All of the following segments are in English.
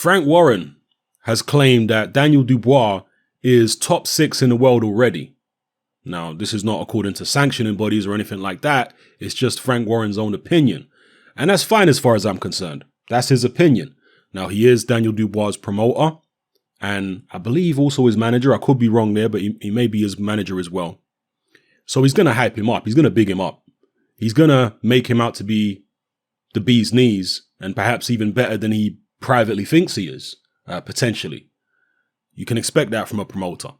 Frank Warren has claimed that Daniel Dubois is top 6 in the world already. Now, this is not according to sanctioning bodies or anything like that. It's just Frank Warren's own opinion. And that's fine as far as I'm concerned. That's his opinion. Now, he is Daniel Dubois' promoter and I believe also his manager. I could be wrong there, but he may be his manager as well. So he's going to hype him up. He's going to big him up. He's going to make him out to be the bee's knees and perhaps even better than he privately thinks he is, potentially. You can expect that from a promoter.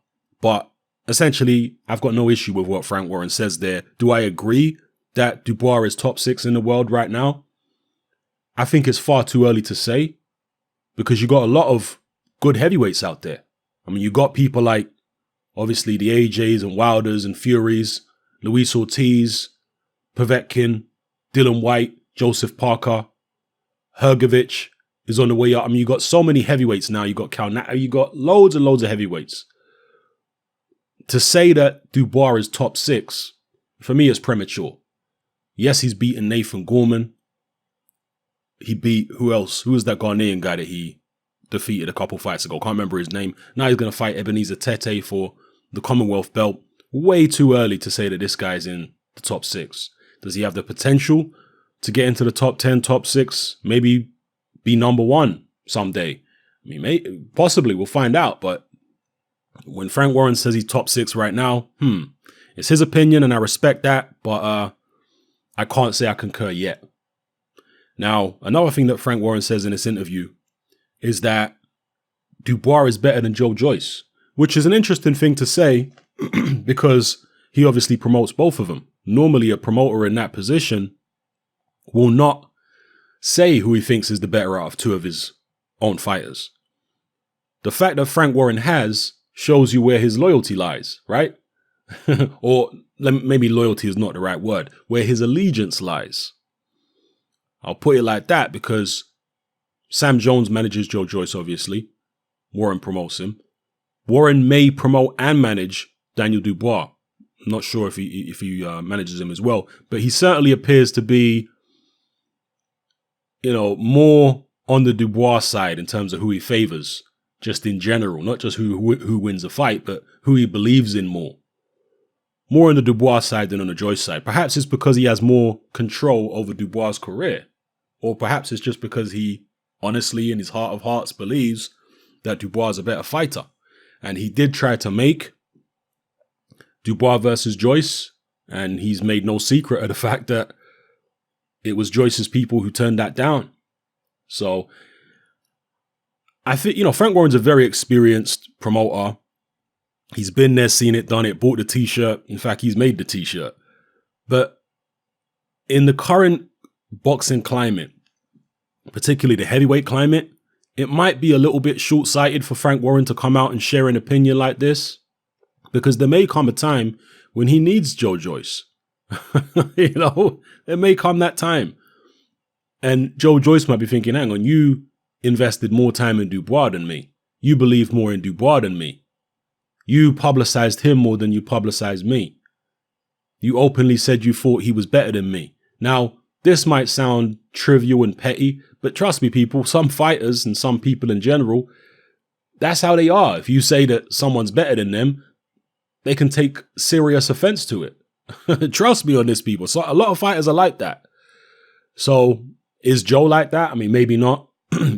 But essentially, I've got no issue with what Frank Warren says there. Do I agree that Dubois is top 6 in the world right now? I think it's far too early to say because you got a lot of good heavyweights out there. I mean, you got people like, obviously, the AJs and Wilders and Furies, Luis Ortiz, Povetkin, Dylan White, Joseph Parker, Hrgovic is on the way up. I mean, you got so many heavyweights now. You got you got loads and loads of heavyweights. To say that Dubois is top 6, for me, is premature. Yes, he's beaten Nathan Gorman. He beat, who else? Who was that Ghanaian guy that he defeated a couple fights ago? Can't remember his name. Now he's going to fight Ebenezer Tete for the Commonwealth belt. Way too early to say that this guy's in the top 6. Does he have the potential to get into the top 10, top 6, maybe be number 1 someday? I mean, possibly, we'll find out. But when Frank Warren says he's top 6 right now, it's his opinion and I respect that, but I can't say I concur yet. Now, another thing that Frank Warren says in this interview is that Dubois is better than Joe Joyce, which is an interesting thing to say because he obviously promotes both of them. Normally, a promoter in that position will not say who he thinks is the better out of two of his own fighters. The fact that Frank Warren has shows you where his loyalty lies, right? Or maybe loyalty is not the right word, where his allegiance lies. I'll put it like that because Sam Jones manages Joe Joyce, obviously. Warren promotes him. Warren may promote and manage Daniel Dubois. I'm not sure if he manages him as well, but he certainly appears to be, more on the Dubois side in terms of who he favors, just in general, not just who wins a fight, but who he believes in more. More on the Dubois side than on the Joyce side. Perhaps it's because he has more control over Dubois' career. Or perhaps it's just because he honestly, in his heart of hearts, believes that Dubois is a better fighter. And he did try to make Dubois versus Joyce, and he's made no secret of the fact that it was Joyce's people who turned that down. So I think, Frank Warren's a very experienced promoter. He's been there, seen it, done it, bought the t-shirt. In fact, he's made the t-shirt. But in the current boxing climate, particularly the heavyweight climate, it might be a little bit short-sighted for Frank Warren to come out and share an opinion like this, because there may come a time when he needs Joe Joyce. There may come that time. And Joe Joyce might be thinking, hang on, you invested more time in Dubois than me. You believe more in Dubois than me. You publicized him more than you publicized me. You openly said you thought he was better than me. Now, this might sound trivial and petty, but trust me, people, some fighters and some people in general, that's how they are. If you say that someone's better than them, they can take serious offense to it. Trust me on this, people. So a lot of fighters are like that. So is Joe like that? I mean, maybe not.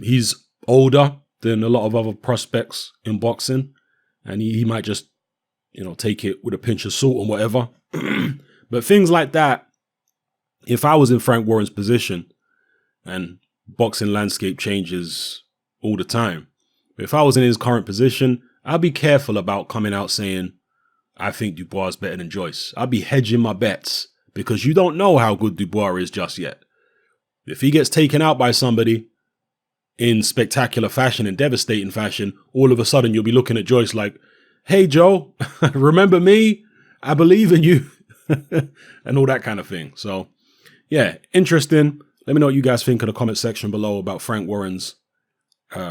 He's older than a lot of other prospects in boxing. And he might just, take it with a pinch of salt and whatever. But things like that, if I was in Frank Warren's position, and boxing landscape changes all the time, but if I was in his current position, I'd be careful about coming out saying, I think Dubois is better than Joyce. I'd be hedging my bets because you don't know how good Dubois is just yet. If he gets taken out by somebody in spectacular fashion and devastating fashion, all of a sudden you'll be looking at Joyce like, hey, Joe, remember me? I believe in you. And all that kind of thing. So, yeah, interesting. Let me know what you guys think in the comment section below about Frank Warren's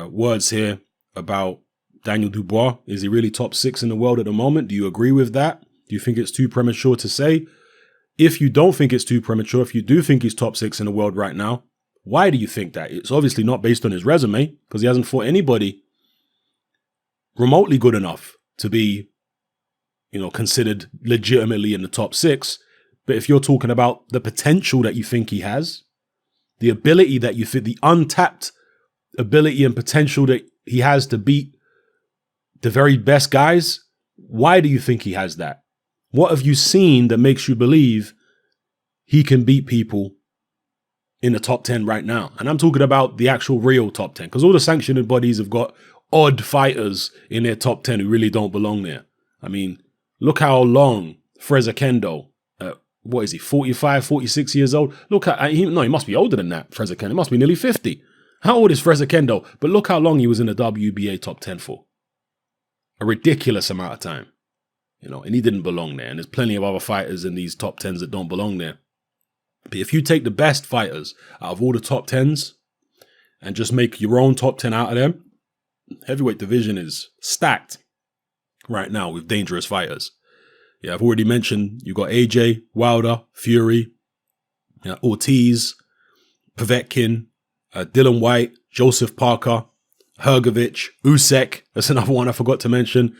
words here about Daniel Dubois. Is he really top 6 in the world at the moment? Do you agree with that? Do you think it's too premature to say? If you don't think it's too premature, if you do think he's top 6 in the world right now, Why do you think that? It's obviously not based on his resume, because he hasn't fought anybody remotely good enough to be, considered legitimately in the top 6. But if you're talking about the potential that you think he has, the ability that you think, the untapped ability and potential that he has to beat the very best guys, why do you think he has that? What have you seen that makes you believe he can beat people in the top 10 right now? And I'm talking about the actual real top 10, because all the sanctioning bodies have got odd fighters in their top 10 who really don't belong there. I mean, look how long Freza Kendo, what is he, 45, 46 years old? Look at, he must be older than that, Freza Kendo. He must be nearly 50. How old is Freza Kendo? But look how long he was in the WBA top 10 for. A ridiculous amount of time. And he didn't belong there. And there's plenty of other fighters in these top 10s that don't belong there. But if you take the best fighters out of all the top 10s and just make your own top 10 out of them, heavyweight division is stacked right now with dangerous fighters. Yeah, I've already mentioned you got AJ, Wilder, Fury, Ortiz, Povetkin, Dylan White, Joseph Parker, Hrgovic, Usyk. That's another one I forgot to mention.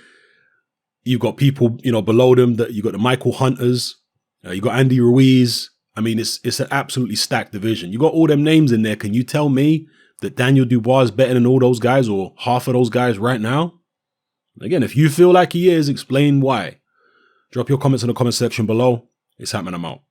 You've got people, below them that you got the Michael Hunters, you got Andy Ruiz. I mean, it's an absolutely stacked division. You got all them names in there. Can you tell me that Daniel Dubois is better than all those guys or half of those guys right now? Again, if you feel like he is, explain why. Drop your comments in the comment section below. It's happening. I'm out.